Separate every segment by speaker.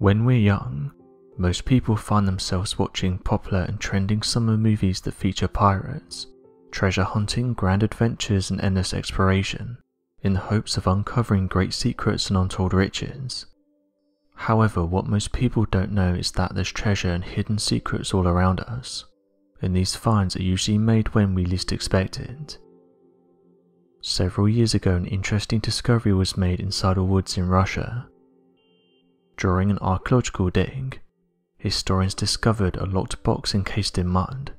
Speaker 1: When we're young, most people find themselves watching popular and trending summer movies that feature pirates, treasure hunting, grand adventures and endless exploration, in the hopes of uncovering great secrets and untold riches. However, what most people don't know is that there's treasure and hidden secrets all around us, and these finds are usually made when we least expect it. Several years ago, an interesting discovery was made inside the woods in Russia. During an archaeological dig, historians discovered a locked box encased in mud.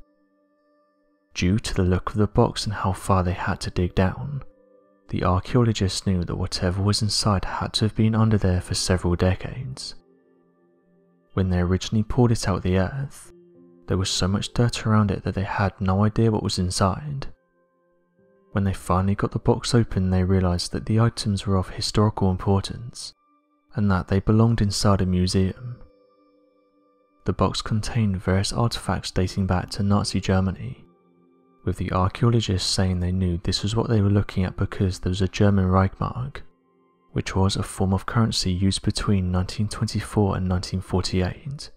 Speaker 1: Due to the look of the box and how far they had to dig down, the archaeologists knew that whatever was inside had to have been under there for several decades. When they originally pulled it out of the earth, there was so much dirt around it that they had no idea what was inside. When they finally got the box open, they realized that the items were of historical importance, and that they belonged inside a museum. The box contained various artifacts dating back to Nazi Germany, with the archaeologists saying they knew this was what they were looking at because there was a German Reichmark, which was a form of currency used between 1924 and 1948,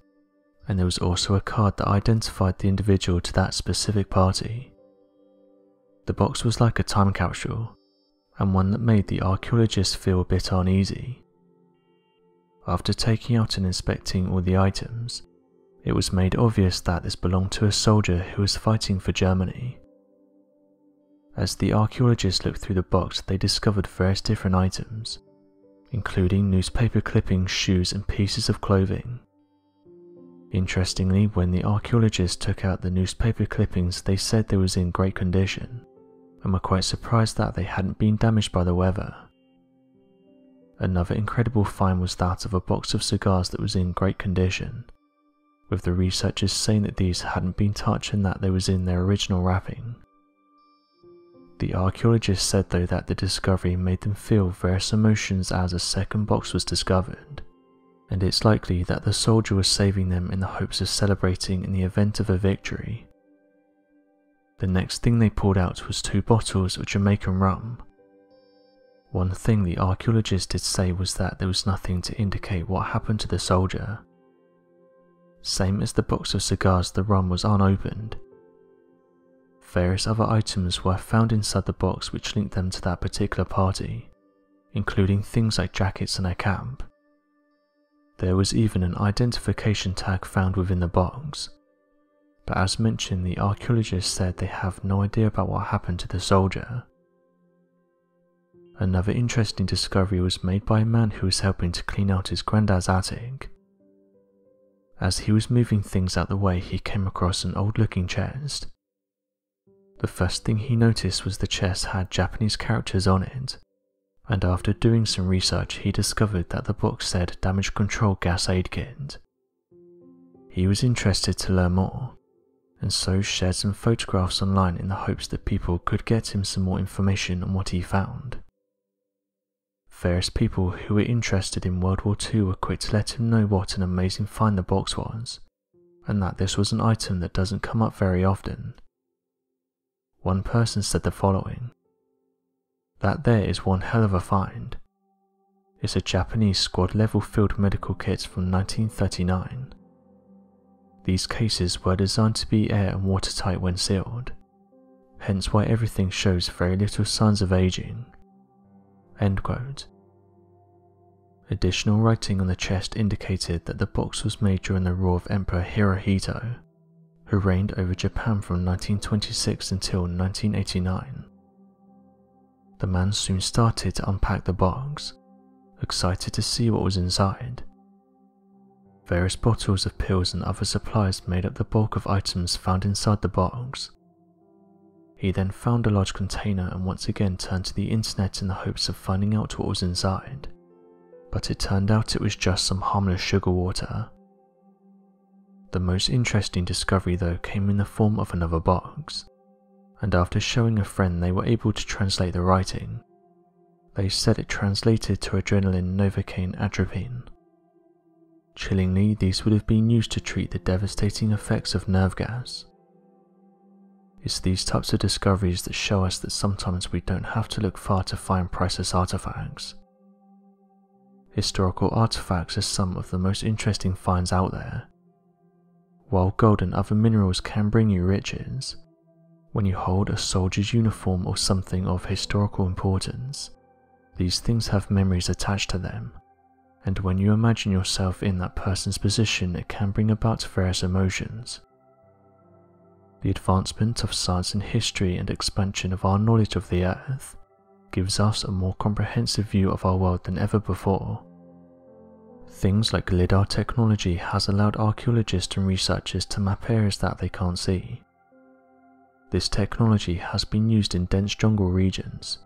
Speaker 1: and there was also a card that identified the individual to that specific party. The box was like a time capsule, and one that made the archaeologists feel a bit uneasy. After taking out and inspecting all the items, it was made obvious that this belonged to a soldier who was fighting for Germany. As the archaeologists looked through the box, they discovered various different items, including newspaper clippings, shoes and pieces of clothing. Interestingly, when the archaeologists took out the newspaper clippings, they said they was in great condition, and were quite surprised that they hadn't been damaged by the weather. Another incredible find was that of a box of cigars that was in great condition, with the researchers saying that these hadn't been touched and that they was in their original wrapping. The archaeologists said though that the discovery made them feel various emotions as a second box was discovered, and it's likely that the soldier was saving them in the hopes of celebrating in the event of a victory. The next thing they pulled out was 2 bottles of Jamaican rum. One thing the archaeologists did say was that there was nothing to indicate what happened to the soldier. Same as the box of cigars, the rum was unopened. Various other items were found inside the box which linked them to that particular party, including things like jackets and a cap. There was even an identification tag found within the box. But as mentioned, the archaeologists said they have no idea about what happened to the soldier. Another interesting discovery was made by a man who was helping to clean out his granddad's attic. As he was moving things out the way, he came across an old-looking chest. The first thing he noticed was the chest had Japanese characters on it, and after doing some research he discovered that the box said Damage Control Gas Aid Kit. He was interested to learn more, and so shared some photographs online in the hopes that people could get him some more information on what he found. Various people who were interested in World War II were quick to let him know what an amazing find the box was, and that this was an item that doesn't come up very often. One person said the following: "That there is one hell of a find. It's a Japanese squad level field medical kit from 1939. These cases were designed to be air and watertight when sealed, hence why everything shows very little signs of aging." End quote. Additional writing on the chest indicated that the box was made during the rule of Emperor Hirohito, who reigned over Japan from 1926 until 1989. The man soon started to unpack the box, excited to see what was inside. Various bottles of pills and other supplies made up the bulk of items found inside the box. He then found a large container and once again turned to the internet in the hopes of finding out what was inside, but it turned out it was just some harmless sugar water. The most interesting discovery though came in the form of another box, and after showing a friend they were able to translate the writing. They said it translated to adrenaline, novocaine, atropine. Chillingly, these would have been used to treat the devastating effects of nerve gas. It's these types of discoveries that show us that sometimes we don't have to look far to find priceless artifacts. historical artifacts are some of the most interesting finds out there. While gold and other minerals can bring you riches, when you hold a soldier's uniform or something of historical importance, these things have memories attached to them, and when you imagine yourself in that person's position, it can bring about various emotions. The advancement of science and history and expansion of our knowledge of the Earth gives us a more comprehensive view of our world than ever before. Things like LiDAR technology has allowed archaeologists and researchers to map areas that they can't see. This technology has been used in dense jungle regions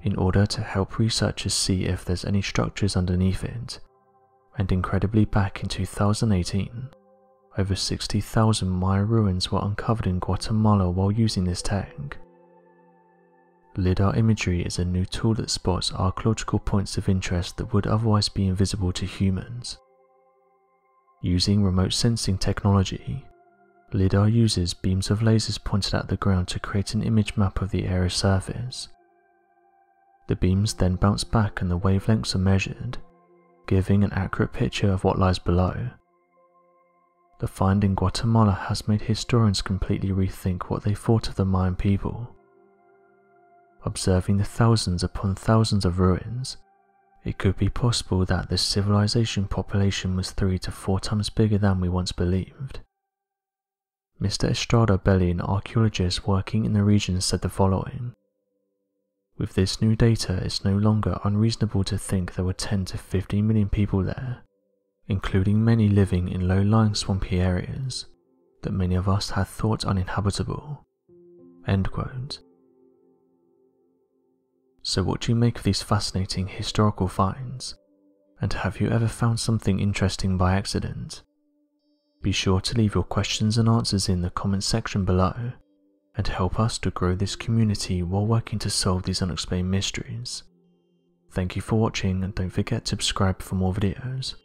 Speaker 1: in order to help researchers see if there's any structures underneath it, and incredibly back in 2018, over 60,000 Maya ruins were uncovered in Guatemala while using this tech. LiDAR imagery is a new tool that spots archaeological points of interest that would otherwise be invisible to humans. Using remote sensing technology, LiDAR uses beams of lasers pointed at the ground to create an image map of the area's surface. The beams then bounce back and the wavelengths are measured, giving an accurate picture of what lies below. The find in Guatemala has made historians completely rethink what they thought of the Mayan people. Observing the thousands upon thousands of ruins, it could be possible that this civilization population was 3 to 4 times bigger than we once believed. Mr. Estrada Belli, an archaeologist working in the region, said the following: "With this new data, it's no longer unreasonable to think there were 10 to 15 million people there, including many living in low-lying swampy areas that many of us had thought uninhabitable." End quote. So what do you make of these fascinating historical finds? And have you ever found something interesting by accident? Be sure to leave your questions and answers in the comment section below, and help us to grow this community while working to solve these unexplained mysteries. Thank you for watching, and don't forget to subscribe for more videos.